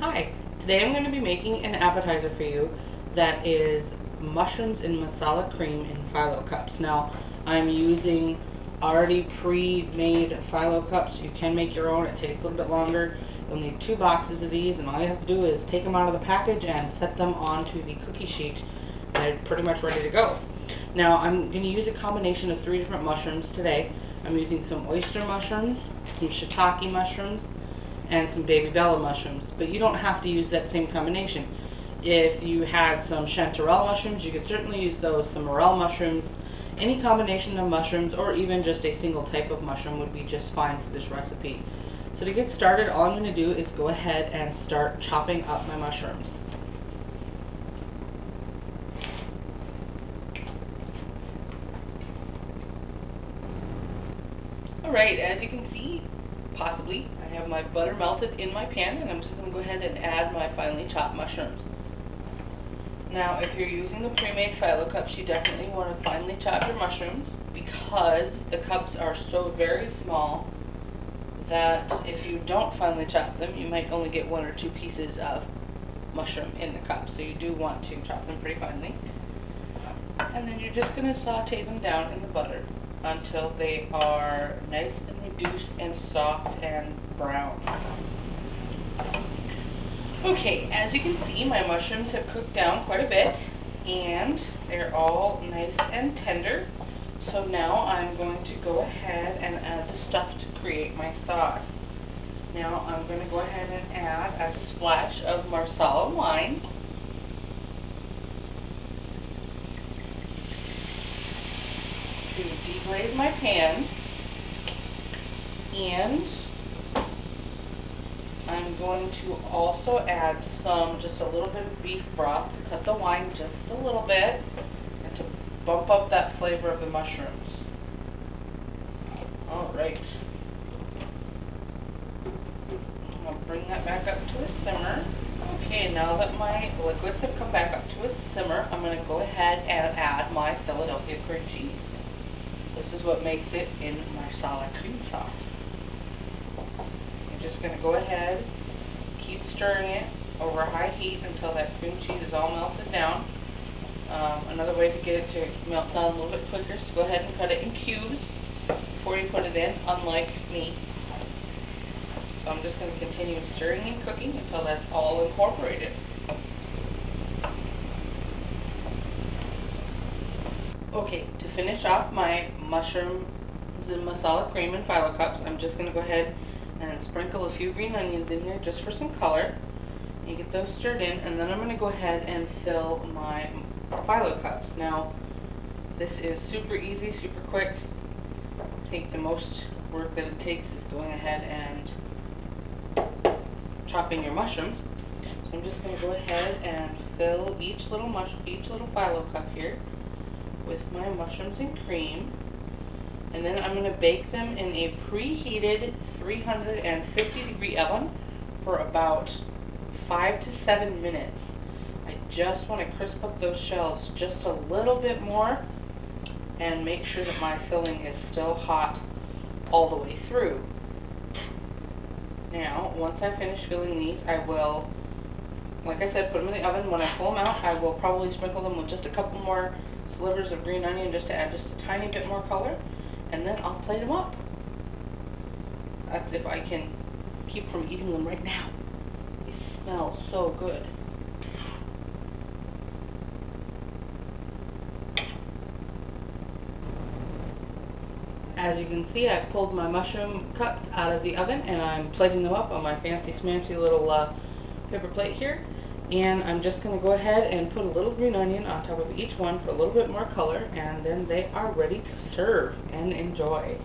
Hi, today I'm going to be making an appetizer for you that is mushrooms in masala cream in phyllo cups. Now, I'm using already pre-made phyllo cups. You can make your own. It takes a little bit longer. You'll need 2 boxes of these, and all you have to do is take them out of the package and set them onto the cookie sheet. They're pretty much ready to go. Now, I'm going to use a combination of 3 different mushrooms today. I'm using some oyster mushrooms, some shiitake mushrooms, and some baby bella mushrooms, but you don't have to use that same combination. If you had some chanterelle mushrooms, you could certainly use those, some morel mushrooms. Any combination of mushrooms, or even just a single type of mushroom, would be just fine for this recipe. So to get started, all I'm going to do is go ahead and start chopping up my mushrooms. Alright, as you can see, possibly, I have my butter melted in my pan, and I'm just going to go ahead and add my finely chopped mushrooms. Now, if you're using the pre-made phyllo cups, you definitely want to finely chop your mushrooms, because the cups are so very small that if you don't finely chop them, you might only get 1 or 2 pieces of mushroom in the cup. So you do want to chop them pretty finely. And then you're just going to saute them down in the butter until they are nice and reduced and soft and brown. Okay, as you can see, my mushrooms have cooked down quite a bit, and they're all nice and tender. So now I'm going to go ahead and add the stuff to create my sauce. Now I'm going to go ahead and add a splash of Marsala wine. To deglaze my pan, and I'm going to also add just a little bit of beef broth to cut the wine just a little bit and to bump up that flavor of the mushrooms. Alright. I'll bring that back up to a simmer. Okay, now that my liquids have come back up to a simmer, I'm going to go ahead and add my Philadelphia cream cheese. This is what makes it in Marsala cream sauce. I'm just going to go ahead, keep stirring it over high heat until that cream cheese is all melted down. Another way to get it to melt down a little bit quicker is to go ahead and cut it in cubes before you put it in, unlike me. So I'm just going to continue stirring and cooking until that's all incorporated. Okay, to finish off my mushrooms and masala cream in phyllo cups, I'm just going to go ahead and sprinkle a few green onions in there just for some color. You get those stirred in, and then I'm going to go ahead and fill my phyllo cups. Now, this is super easy, super quick. The most work that it takes is going ahead and chopping your mushrooms. So I'm just going to go ahead and fill each little phyllo cup here with my mushrooms and cream, and then I'm going to bake them in a preheated 350-degree oven for about 5 to 7 minutes. I just want to crisp up those shells just a little bit more and make sure that my filling is still hot all the way through. Now, once I finish filling these, I will, like I said, put them in the oven. When I pull them out, I will probably sprinkle them with just a couple more slivers of green onion just to add just a tiny bit more color, and then I'll plate them up. That's if I can keep from eating them right now. They smell so good. As you can see, I've pulled my mushroom cups out of the oven, and I'm plating them up on my fancy smancy little paper plate here. And I'm just going to go ahead and put a little green onion on top of each one for a little bit more color, and then they are ready to serve and enjoy.